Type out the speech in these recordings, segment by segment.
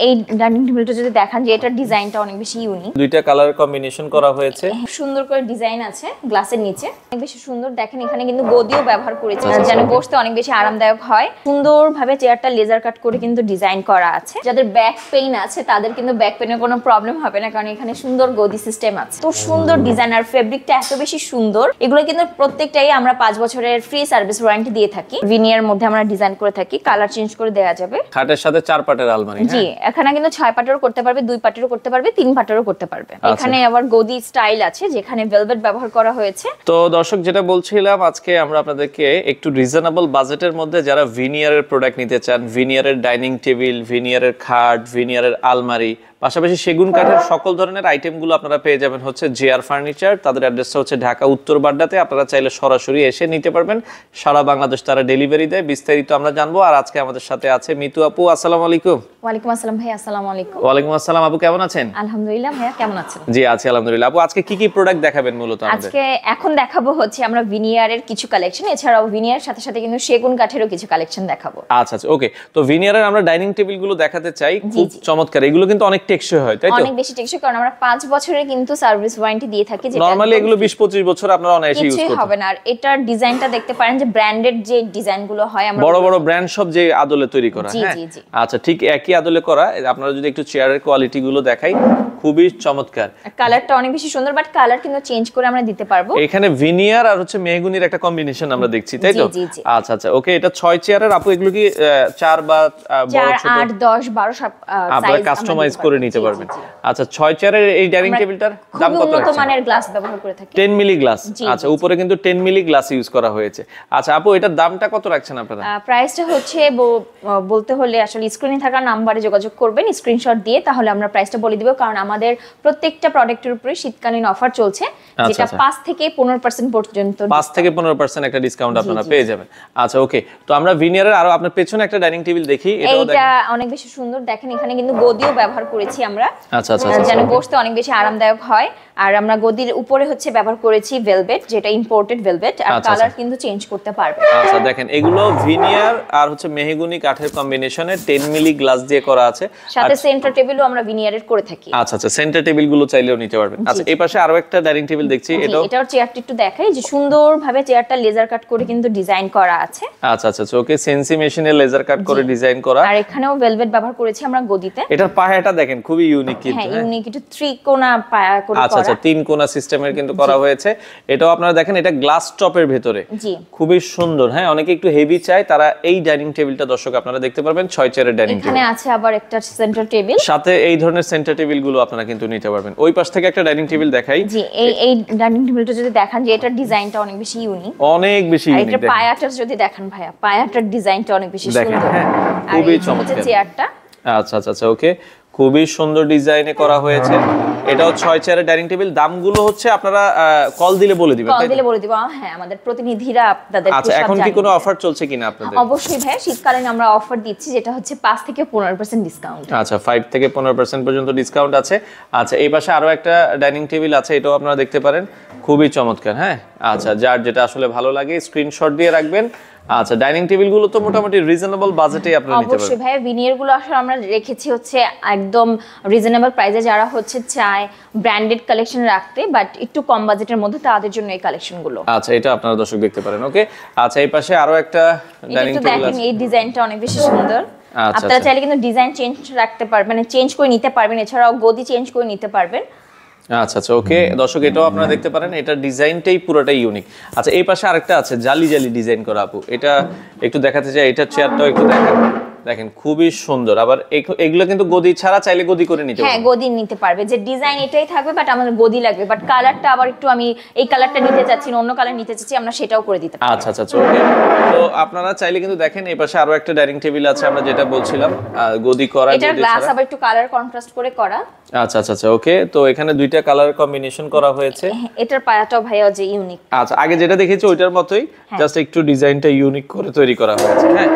এই ডাইনিং টেবিলটা যদি দেখান যে এটার ডিজাইনটা অনেক বেশি ইউনিক, দুইটা কালার কম্বিনেশন করা হয়েছে, সুন্দর করে ডিজাইন আছে গ্লাসের নিচে, অনেক বেশি সুন্দর। দেখেন এখানে কিন্তু গদিও ব্যবহার করেছে যেন বসতে অনেক বেশি আরামদায়ক হয়। সুন্দরভাবে চেয়ারটা লেজার কাট করে কিন্তু ডিজাইন করা আছে। যাদের ব্যাক পেইন আছে তাদের কিন্তু ব্যাক পেইনের কোনো প্রবলেম হবে না, কারণ এখানে সুন্দর গদি সিস্টেম আছে। তো সুন্দর ডিজাইন আর ফেব্রিকটা এত বেশি সুন্দর। এগুলো কিন্তু প্রত্যেকটাই আমরা 5 বছরের ফ্রি সার্ভিস ওয়ারেন্টি দিয়ে থাকি। ভিনিয়ার মধ্যে আমরা ডিজাইন করে থাকি, কালার চেঞ্জ করে দেওয়া যাবে। খাটের সাথে 4 পাটের আলমারি। জি, এখানে কিন্তু 6 পাটেরও করতে পারবে, 2 পাটেরও করতে পারবে, 3 পাটেরও করতে পারবে। এখানে আবার গদি স্টাইল আছে যেখানে ভেলভেট ব্যবহার করা হয়েছে। তো দর্শক, যেটা বলছিলাম, আজকে আমরা আপনাদেরকে একটু রিজনেবল বাজেটের মধ্যে যারা ভিনিয়ারের প্রোডাক্ট নিতে চান, ভিনিয়ারের ডাইনিং টেবিল, ভিনিয়ারের খাট, ভিনিয়ারের আলমারি, পাশাপাশি সেগুন কাঠের সকল ধরনের আইটেমগুলো আপনারা পেয়ে যাবেন হচ্ছে জেআর ফার্নিচার। তাদের অ্যাড্রেসটা হচ্ছে ঢাকা উত্তর বাড্ডাতে। আপনারা চাইলে সরাসরি এসে নিতে পারবেন, সারা বাংলাদেশ তারা ডেলিভারি দেয়। বিস্তারিত আমরা জানবো। আর আজকে আমাদের সাথে আছে মিতু আপু। আসসালামু আলাইকুম। ওয়ালাইকুম আসসালাম ভাই। আসসালামু আলাইকুম। ওয়ালাইকুম আসসালাম আপু, কেমন আছেন? আলহামদুলিল্লাহ ভাইয়া, কেমন আছেন? জি আছি আলহামদুলিল্লাহ। আপু আজকে কি কি প্রোডাক্ট দেখাবেন মূলত আমাদের? আজকে এখন দেখাবো হচ্ছে আমরা ভিনিয়ারের কিছু কালেকশন, এছাড়াও ভিনিয়ারের সাথে সাথে কিন্তু সেগুন কাঠেরও কিছু কালেকশন দেখাবো। আচ্ছা আচ্ছা, ওকে। তো ভিনিয়ারের আমরা ডাইনিং টেবিল গুলো দেখাতে চাই, খুব চমৎকার। এগুলো কিন্তু অনেক টেকসই হয়, তাই তো? অনেক বেশি টেকসই, কারণ আমরা 5 বছরের কিন্তু সার্ভিস ওয়ারেন্টি দিয়ে থাকি। যেটা নরমালি এগুলো 20-25 বছর আপনারা অনায়াসে ইউজ করতে হবে না। আর এটার ডিজাইনটা দেখতে পারেন যে ব্র্যান্ডেড যে ডিজাইনগুলো হয় আমরা বড় বড় ব্র্যান্ড সব যে আদলে তৈরি করা। হ্যাঁ, আচ্ছা, ঠিক একই আদলে করা। আপনারা যদি একটু চেয়ারের কোয়ালিটি গুলো দেখাই, খুবই চমৎকার। কালারটা অনেক বেশি সুন্দর, বাট কালার কিন্তু চেঞ্জ করে আমরা দিতে পারবো। এখানে ভিনিয়ার আর হচ্ছে মেহগুনির একটা কম্বিনেশন আমরা দেখছি, তাই তো? আচ্ছা আচ্ছা, ওকে। এটা 6 চেয়ারের। আপু এগুলো কি 4 বা বড় ছোট? 4, 8, 10, 12 সব আপনারা কাস্টমাইজ করে নিতে পারবেন। আচ্ছা, 6 চেয়ারের এই ডাইনিং টেবিলটার দাম কত? উন্নত মানের গ্লাস ব্যবহার করে থাকি, 10 মিলি গ্লাস। আচ্ছা, উপরে কিন্তু 10 মিলি গ্লাস ইউজ করা হয়েছে। আচ্ছা আপু, এটার দামটা কত রাখছেন আপনারা? প্রাইসটা হচ্ছে বলতে হলে আসলে স্ক্রিনে থাকা নাম্বারে যোগাযোগ করবেন স্ক্রিনশট দিয়ে, তাহলে আমরা প্রাইসটা বলে দিব। কারণ আমাদের প্রত্যেকটা প্রোডাক্টের উপরে শীতকালীন অফার চলছে, যেটা 5 থেকে 15% পর্যন্ত, 5 থেকে 15% একটা ডিসকাউন্ট আপনারা পেয়ে যাবেন। আচ্ছা, ওকে। তো আমরা ভিনিয়ারের আরো আপনার পেছনে একটা ডাইনিং টেবিল দেখি। এটা অনেক বেশি সুন্দর। দেখেন এখানে কিন্তু গদিও ব্যবহার করেছি আমরা। আচ্ছা আচ্ছা, যেন বসতে অনেক বেশি আরামদায়ক হয়। আর আমরা গদির উপরে হচ্ছে ব্যবহার করেছি ভেলভেট, যেটা ইম্পোর্টেড ভেলভেট। আর কালার কিন্তু চেঞ্জ করতে পারবে। আচ্ছা, দেখেন এগুলো ভিনিয়ার আর হচ্ছে মেহগনি কাঠের কম্বিনেশনে 10 মিলি গ্লাস দিয়ে করা আছে। সাথে সেন্টার টেবিলও আমরা ভিনিয়ারের করে থাকি। আচ্ছা আচ্ছা, সেন্টার টেবিল গুলো চাইলেও নিতে পারবেন। আচ্ছা, এই পাশে আরো একটা ডাইনিং টেবিল দেখছি। এটাও চেয়ারটা একটু দেখাই যে সুন্দরভাবে চেয়ারটা লেজার কাট করে কিন্তু ডিজাইন করা আছে। আচ্ছা আচ্ছা, ওকে। সেন্সি মেশিনে লেজার কাট করে ডিজাইন করা। আর এখানেও ভেলভেট ব্যবহার করেছি আমরা গদিতে। এটার পায়াটা দেখেন খুবই ইউনিক কিন্তু। হ্যাঁ, ইউনিক। একটু ত্রিকোণা পায়া করে করা। আচ্ছা আচ্ছা, 3 কোণা সিস্টেমের কিন্তু করা হয়েছে। এটাও আপনারা দেখেন, এটা গ্লাস টপের ভিতরে। জি, খুবই সুন্দর। হ্যাঁ, অনেকে একটু হেভি চায়, তারা এই ডাইনিং টেবিলটা দর্শক আপনারা দেখতে পারবেন। 6 চেয়ারের ডাইনিং টেবিল। এখানে আছে আবার একটা সেন্টার টেবিল, সাথে এই ধরনের সেন্টার টেবিল গুলো আপনারা কিন্তু নিতে পারবেন। ওই পাশ থেকে একটা ডাইনিং টেবিল দেখাই। জি, এই ডাইনিং টেবিলটা যদি দেখান যে এটার ডিজাইনটা অনেক বেশি ইউনিক, অনেক বেশি ইউনিক। এটার পায়াটা যদি দেখেন ভাইয়া, পায়াটার ডিজাইনটা অনেক বেশি সুন্দর। হ্যাঁ, খুবই চমৎকার চেয়ারটা। আচ্ছা আচ্ছা, ওকে। খুবই সুন্দর ডিজাইনে করা হয়েছে। এটাও 6 চেয়ারের ডাইনিং টেবিল। দামগুলো হচ্ছে আপনারা কল দিলে বলে দিবেন, কল দিলে বলে দিব। হ্যাঁ, আমাদের প্রতিনিধিরা আপনাদের। আচ্ছা, এখন কি কোনো অফার চলছে কিনা আপনাদের? অবশ্যই ভাই, শীতকালীন আমরা অফার দিচ্ছি, যেটা হচ্ছে 5 থেকে 15% ডিসকাউন্ট। আচ্ছা, 5 থেকে 15% পর্যন্ত ডিসকাউন্ট আছে। আচ্ছা, এই পাশে আরো একটা ডাইনিং টেবিল আছে, এটাও আপনারা দেখতে পারেন। খুবই চমৎকার। হ্যাঁ, আচ্ছা, যার যেটা আসলে ভালো লাগে স্ক্রিনশট দিয়ে রাখবেন। আচ্ছা, ডাইনিং টেবিল গুলো তো মোটামুটি রিজনেবল বাজেটে আপনারা নিতে পারবেন। অবশ্যই ভাই, ভিনিয়ার গুলো আসলে আমরা রেখেছি হচ্ছে একদম রিজনেবল প্রাইসে। যারা হচ্ছে চায় ব্র্যান্ডেড কালেকশন রাখতে বাট একটু কম বাজেটের মধ্যে, তাদের জন্য এই কালেকশন গুলো। আচ্ছা, এটা আপনারা দর্শক দেখতে পারেন। ওকে। আচ্ছা, এই পাশে আরো একটা ডাইনিং টেবিল আছে। এই ডিজাইনটা অনেক বেশি সুন্দর। আচ্ছা, আপনারা চাইলে কিন্তু ডিজাইন চেঞ্জ রাখতে পারবেন, মানে চেঞ্জ করে নিতে পারবেন। এছাড়াও গদি চেঞ্জ করে নিতে পারবেন। আচ্ছা আচ্ছা, ওকে। দর্শক, এটাও আপনারা দেখতে পারেন। এটা ডিজাইনটাই পুরোটাই ইউনিক। আচ্ছা, এই পাশে আরেকটা আছে জালি জালি ডিজাইন করা। আপু এটা একটু দেখাতে চাই। এটা চেয়ারটাও একটু দেখেন, দেখেন খুবই সুন্দর। আবার এগুলো কিন্তু গদি ছাড়া চাইলে গদি করে নিতে পারবে। হ্যাঁ, গদি নিতে পারবে। যে ডিজাইন এটাই থাকবে, বাট আমাদের গদি লাগবে। বাট কালারটা আবার একটু আমি এই কালারটা নিতে চাচ্ছি না, অন্য কালার নিতে চাচ্ছি, আমরা সেটাও করে দিতে পারবো। আচ্ছা আচ্ছা, ওকে। তো আপনারা চাইলে কিন্তু দেখেন, এই পাশে আরো একটা ডাইনিং টেবিল আছে, আমরা যেটা বলছিলাম গদি করা। এটার গ্লাস আবার একটু কালার কন্ট্রাস্ট করে করা। আচ্ছা আচ্ছা, ওকে। তো এখানে দুইটা কালার কম্বিনেশন করা হয়েছে। এটার পায়াটাও ভাইয়া যে ইউনিক। আচ্ছা, আগে যেটা দেখেছি ওইটার মতোই, জাস্ট একটু ডিজাইনটা ইউনিক করে তৈরি করা হয়েছে। হ্যাঁ,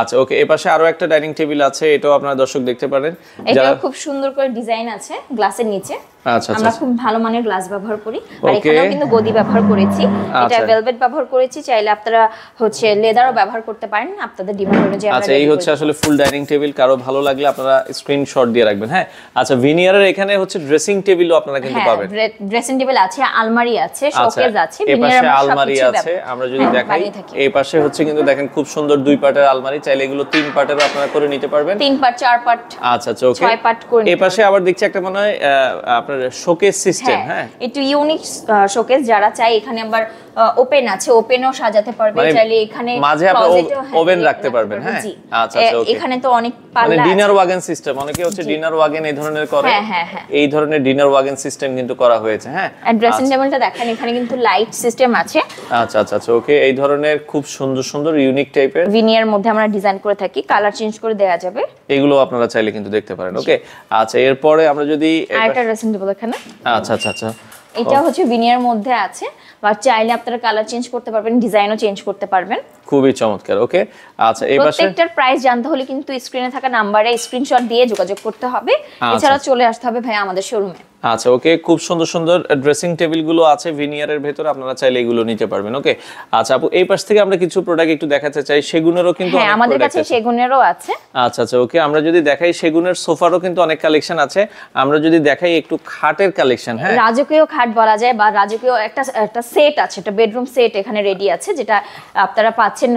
আচ্ছা ওকে, এই পাশে আরো একটা ডাইনিং টেবিল আছে, এটাও আপনারা দর্শক দেখতে পারেন। এটাও খুব সুন্দর করে ডিজাইন আছে গ্লাসের নিচে। আচ্ছা আমরা খুব ভালো মানের গ্লাস ব্যবহার করি, আর এখানেও কিন্তু গদি ব্যবহার করেছি, এটা ভেলভেট ব্যবহার করেছি। চাইলে আপনারা হচ্ছে লেদারও ব্যবহার করতে পারেন আপনাদের ডিমান্ড অনুযায়ী। আচ্ছা এই হচ্ছে আসলে ফুল ডাইনিং টেবিল, কারো ভালো লাগলে আপনারা স্ক্রিনশট দিয়ে রাখবেন। হ্যাঁ আচ্ছা, ভিনিয়ারের এখানে হচ্ছে ড্রেসিং টেবিলও আপনারা কিন্তু পাবেন। ড্রেসিং টেবিল আছে, আলমারি আছে, শোকেস আছে, এই পাশে আলমারি আছে। আমরা যদি দেখাই এই পাশে হচ্ছে কিন্তু দেখেন খুব সুন্দর 2 পার্টের আলমারি, চাইলে এগুলো 3 পার্টেরও আপনারা করে নিতে পারবেন, 3 পার্ট 4 পার্ট। আচ্ছা আচ্ছা ওকে, 6 পার্ট করে। এই পাশে আবার দেখছি একটা মনে হয় আপনার শোকেস সিস্টেম। হ্যাঁ একটু ইউনিক শোকেস, যারা চাই এখানে আবার ওপেন আছে, ওপেনও সাজাতে পারবে, চাইলে এখানে মাঝে আপনি ওভেন রাখতে পারবেন। হ্যাঁ আচ্ছা আচ্ছা ওকে, এখানে তো অনেক পাল্লা মানে ডিনার ওয়াগন সিস্টেম, অনেকে হচ্ছে ডিনার ওয়াগন এই ধরনের করে। এই ধরনের ডিনার ওয়াগন সিস্টেম কিন্তু করা হয়েছে। হ্যাঁ আর ড্রেসিং টেবিলটা দেখেন, এখানে কিন্তু লাইট সিস্টেম আছে। আচ্ছা আচ্ছা আচ্ছা ওকে, এই ধরনের খুব সুন্দর সুন্দর ইউনিক টাইপের ভিনিয়ার মধ্যে আমরা ডিজাইন করে থাকি, কালার চেঞ্জ করে দেয়া যাবে, এগুলো আপনারা চাইলে কিন্তু দেখতে পারেন। ওকে আচ্ছা, এরপরে আমরা যদি আরেকটা ড্রেসিং টেবিল এখানে। আচ্ছা আচ্ছা আচ্ছা, এটা হচ্ছে ভিনিয়ার মধ্যে আছে, বা চাইলে আপনারা কালার চেঞ্জ করতে পারবেন, ডিজাইনও চেঞ্জ করতে পারবেন। খুবই চমৎকার। ওকে আচ্ছা, এই পাশে প্রত্যেকটার প্রাইস জানতে হলে কিন্তু স্ক্রিনে থাকা নম্বরে স্ক্রিনশট দিয়ে যোগাযোগ করতে হবে, এছাড়া চলে আসতে হবে ভাই আমাদের শোরুমে। আচ্ছা ওকে, খুব সুন্দর সুন্দর ড্রেসিং টেবিল গুলো আছে ভিনিয়ারের ভেতরে, আপনারা চাইলে এগুলো নিতে পারবেন। ওকে আচ্ছা আপু, এই পাশ থেকে আমরা কিছু প্রোডাক্ট একটু দেখাতে চাই, সেগুনেরও কিন্তু হ্যাঁ আমাদের কাছে সেগুনেরও আছে। আচ্ছা আচ্ছা ওকে, আমরা যদি দেখাই সেগুনের সোফারও কিন্তু অনেক কালেকশন আছে। আমরা যদি দেখাই একটু খাটের কালেকশন, হ্যাঁ রাজকীয় খাট বলা যায়, বা রাজকীয় একটা সেট আছে, একটা বেডরুম সেট এখানে রেডি আছে, যেটা আপনারা পাচ্ছেন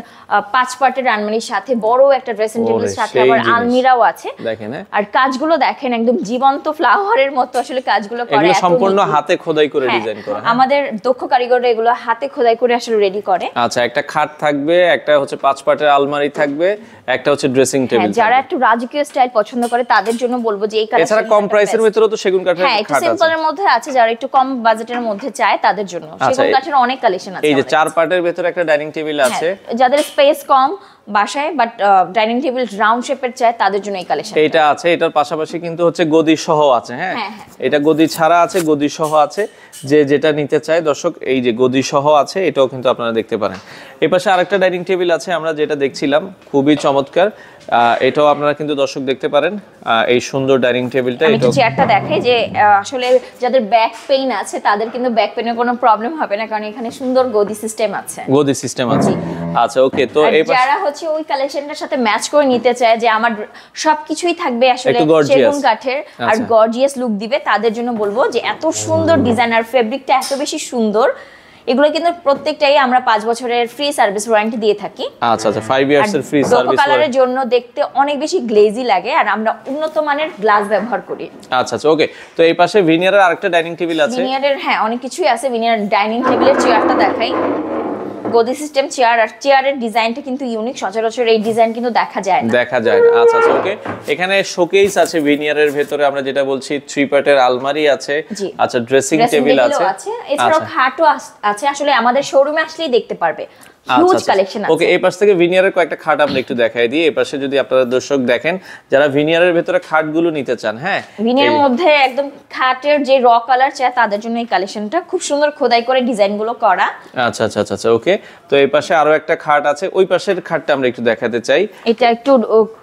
5 পার্টের আলমারির সাথে, বড় একটা ড্রেসিং টেবিলের সাথে আবার আলমিরাও আছে। দেখেন আর কাজগুলো দেখেন একদম জীবন্ত ফ্লাওয়ারের মতো আসলে কাজগুলো করে, এগুলো সম্পূর্ণ হাতে খোদাই করে ডিজাইন করা। আমাদের দক্ষ কারিগররা এগুলো হাতে খোদাই করে আসলে রেডি করে। আচ্ছা, একটা খাট থাকবে, একটা হচ্ছে 5 পার্টের আলমারি থাকবে, একটা হচ্ছে ড্রেসিং টেবিল। যারা একটু রাজকীয় স্টাইল পছন্দ করে তাদের জন্য বলবো যে এই কালেকশন। এছাড়া কম প্রাইসের ভিতরে তো সেগুন কাঠের খাট আছে, হ্যাঁ সিম্পলের মধ্যে আছে, যারা একটু কম বাজেটের মধ্যে চায় তাদের জন্য সেগুন কাঠের অনেক কালেকশন আছে। এই যে 4 পার্টের ভিতরে একটা ডাইনিং টেবিল আছে, যাদের স্পেস কম বাসায় বাট ডাইনিং টেবিল রাউন্ড শেপের চায় তাদের জন্য এই কালেকশন। এটা আছে, এটার পাশাপাশি কিন্তু হচ্ছে গদি সহ আছে। হ্যাঁ এটা গদি ছাড়া আছে, গদি সহ আছে, যে যেটা নিতে চায় দর্শক এই যে গদি সহ আছে, এটাও কিন্তু আপনারা দেখতে পারেন। এই পাশে আরেকটা ডাইনিং টেবিল আছে, আমরা যেটা দেখছিলাম খুবই চমৎকার, এটাও আপনারা কিন্তু দর্শক দেখতে পারেন। এই সুন্দর ডাইনিং টেবিলটা, এটা চেয়ারটা দেখাই যে আসলে যাদের ব্যাক পেইন আছে তাদের কিন্তু ব্যাক পেইনের কোনো প্রবলেম হবে না, কারণ এখানে সুন্দর গদি সিস্টেম আছে। গদি সিস্টেম আছে। আচ্ছা ওকে, তো এই যারা হচ্ছে ওই কালেকশনটার সাথে ম্যাচ করে নিতে চায় যে আমার সবকিছুই থাকবে আসলে সেগুন কাঠের আর গর্জিয়াস লুক দিবে, তাদের জন্য বলবো যে এত সুন্দর ডিজাইন আর ফেব্রিকটা এত বেশি সুন্দর, এগুলো কিন্তু প্রত্যেকটাই আমরা 5 বছরের ফ্রি সার্ভিস ওয়ারেন্টি দিয়ে থাকি। আচ্ছা আচ্ছা, 5 ইয়ার্স এর ফ্রি সার্ভিস। কালারের জন্য দেখতে অনেক বেশি গ্লেজি লাগে, আর আমরা উন্নত মানের গ্লাস ব্যবহার করি। আচ্ছা আচ্ছা ওকে, তো এই পাশে ভিনিয়ারের আরেকটা ডাইনিং টেবিল আছে। ভিনিয়ারের হ্যাঁ অনেক কিছুই আছে। ভিনিয়ার ডাইনিং টেবিলের চেয়ারটা দেখাই, গদি সিস্টেম চেয়ার, আর চেয়ারের ডিজাইনটা কিন্তু ইউনিক, সচরাচর এই ডিজাইন কিন্তু দেখা যায় না। আচ্ছা আচ্ছা ওকে, এখানে শোকেস আছে ভিনিয়ারের ভেতরে, আমরা যেটা বলছি 3 পার্টের আলমারি আছে। আচ্ছা ড্রেসিং টেবিল আছে, এছাড়াও খাটও আছে, আসলে আমাদের শোরুমে আসলেই দেখতে পারবে। হিউজ কালেকশন আছে। ওকে, এই পাশ থেকে ভিনিয়ারের কয়েকটা খাট আমরা একটু দেখাই দিই। এই পাশে যদি আপনারা দর্শক দেখেন, যারা ভিনিয়ারের ভিতরে খাটগুলো নিতে চান, হ্যাঁ ভিনিয়ারের মধ্যে একদম খাটের যে র কালার চায় তাদের জন্য এই কালেকশনটা, খুব সুন্দর খোদাই করে ডিজাইনগুলো করা। আচ্ছা আচ্ছা আচ্ছা ওকে, তো এই পাশে আরো একটা খাট আছে, ওই পাশের খাটটা আমরা একটু দেখাতে চাই। এটা একটু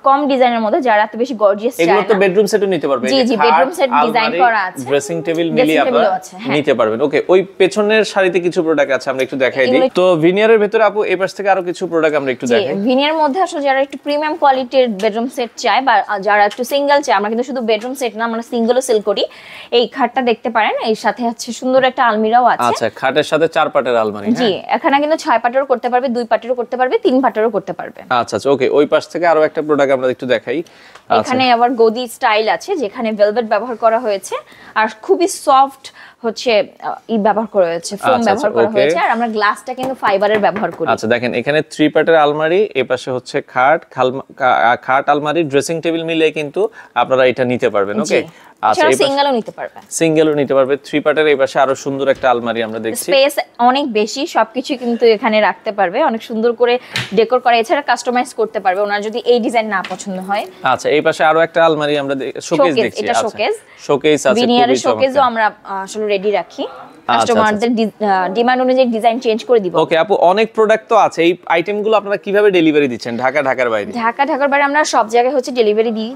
কম ডিজাইনের মধ্যে, যারা এত বেশি গর্জিয়াস চায় না, এগুলো তো বেডরুম সেটও নিতে পারবে। জি জি, বেডরুম সেট ডিজাইন করা আছে, ড্রেসিং টেবিল মিলিয়ে আপনারা নিতে পারবেন। ওকে, ওই পেছনের সারিতে কিছু প্রোডাক্ট আছে, আমরা একটু দেখাই দিই। তো ভিনিয়ারের ভিতরে আপু এই পাশ থেকে আরো কিছু প্রোডাক্ট আমরা একটু দেখাই। ভিনিয়ার মধ্যে আসলে যারা একটু প্রিমিয়াম কোয়ালিটির বেডরুম সেট চায়, বা যারা একটু সিঙ্গেল চায়, আমরা কিন্তু শুধু বেডরুম সেট না, আমরা সিঙ্গেলও সেল করি। এই খাটটা দেখতে পারেন, এর সাথে আছে সুন্দর একটা আলমিরাও আছে। আচ্ছা, খাটের সাথে 4 পাটের আলমারি। জি, এখানে কিন্তু 6 পাটেরও করতে পারবে, 2 পাটেরও করতে পারবে, 3 পাটেরও করতে পারবে। আচ্ছা আচ্ছা ওকে, ওই পাশ থেকে আরো একটা প্রোডাক্ট আমরা একটু দেখাই। এখানে আবার গদি স্টাইল আছে, যেখানে ভেলভেট ব্যবহার করা হয়েছে, আর খুবই সফট হচ্ছে ব্যবহার করা হয়েছে, ফোম ব্যবহার করা হয়েছে, আর আমরা গ্লাসটা কিন্তু ফাইবারের ব্যবহার করি। আচ্ছা দেখেন, এখানে 3 পার্টের আলমারি, এই পাশে হচ্ছে খাট আলমারি, ড্রেসিং টেবিল মিলে কিন্তু আপনারা এটা নিতে পারবেন। ওকে, আচ্ছা সিঙ্গেলও নিতে পারবে, 3 পার্টের। এই পাশে আরো সুন্দর একটা আলমারি আমরা দেখছি, স্পেস অনেক বেশি, সবকিছু কিন্তু এখানে রাখতে পারবে, অনেক সুন্দর করে ডেকোর করা, এছাড়া কাস্টমাইজ করতে পারবে ওনার যদি এই ডিজাইন না পছন্দ হয়। আচ্ছা, এই পাশে আরো একটা আলমারি আমরা শোকেস দেখছি। এটা শোকেস, শোকেস আছে, ভিনিয়ারের শোকেসও আমরা আসলে রেডি রাখি। কাস্টমারদের ডিমান্ড অনুযায়ী ডিজাইন চেঞ্জ করে দিব। ওকে আপু, অনেক প্রোডাক্ট তো আছে, এই আইটেমগুলো আপনারা কিভাবে ডেলিভারি দিচ্ছেন ঢাকার বাইরে? ঢাকার বাইরে আমরা সব জায়গায় হচ্ছে ডেলিভারি দিই,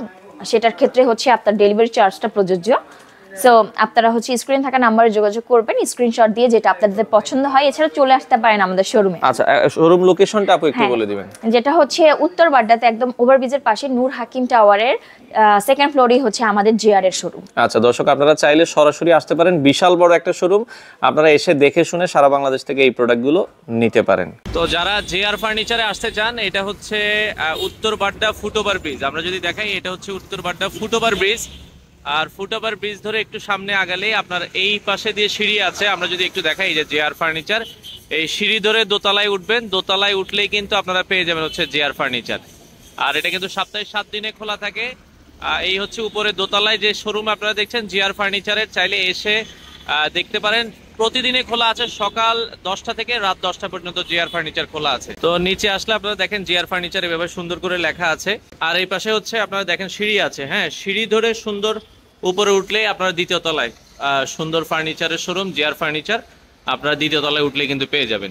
সেটার ক্ষেত্রে হচ্ছে আপনার ডেলিভারি চার্জটা প্রযোজ্য। সো আপনারা হচ্ছে স্ক্রিন থাকা নাম্বারে যোগাযোগ করবেন, স্ক্রিনশট দিয়ে যেটা আপনাদের পছন্দ হয়। এছাড়া চলে আসতে পারেন আমাদের শোরুমে। আচ্ছা, শোরুম লোকেশনটা আপু একটু বলে দিবেন। যেটা হচ্ছে উত্তর বাড্ডাতে একদম ওভারব্রিজের পাশে নূর হাকিম টাওয়ারের সেকেন্ড ফ্লোরেই হচ্ছে আমাদের জিআর এর শোরুম। আচ্ছা দর্শক, আপনারা চাইলে সরাসরি আসতে পারেন, বিশাল বড় একটা শোরুম, আপনারা এসে দেখে শুনে সারা বাংলাদেশ থেকে এই প্রোডাক্টগুলো নিতে পারেন। তো যারা জেআর ফার্নিচারে আসতে চান, এটা হচ্ছে উত্তর বাড্ডা ফুটওভার ব্রিজ। আমরা যদি দেখাই, এটা হচ্ছে উত্তর বাড্ডা ফুটওভার ব্রিজ। আর ফুটওভার ব্রিজ ধরে একটু সামনে আগালে আপনার এই পাশে দিয়ে সিঁড়ি আছে। আমরা যদি একটু দেখাই, এই যে জেআর ফার্নিচার, এই সিঁড়ি ধরে দোতলায় উঠবেন, দোতলায় উঠলেই কিন্তু আপনারা পেয়ে যাবেন হচ্ছে জেআর ফার্নিচার। আর এটা কিন্তু সপ্তাহে 7 দিনে খোলা থাকে। এই হচ্ছে উপরে দোতলায় যে শোরুম আপনারা দেখছেন জিআর ফার্নিচারের, চাইলে এসে দেখতে পারেন। প্রতিদিনে খোলা আছে, সকাল 10টা থেকে রাত 10টা পর্যন্ত জিআর ফার্নিচার খোলা আছে। তো নিচে আসলে আপনারা দেখেন জিআর ফার্নিচার এভাবে সুন্দর করে লেখা আছে। আর এই পাশে হচ্ছে আপনারা দেখেন সিঁড়ি আছে, হ্যাঁ, সিঁড়ি ধরে সুন্দর উপরে উঠলে আপনারা দ্বিতীয় তলায় সুন্দর ফার্নিচারের শোরুম জিআর ফার্নিচার, আপনারা দ্বিতীয় তলায় উঠলে কিন্তু পেয়ে যাবেন।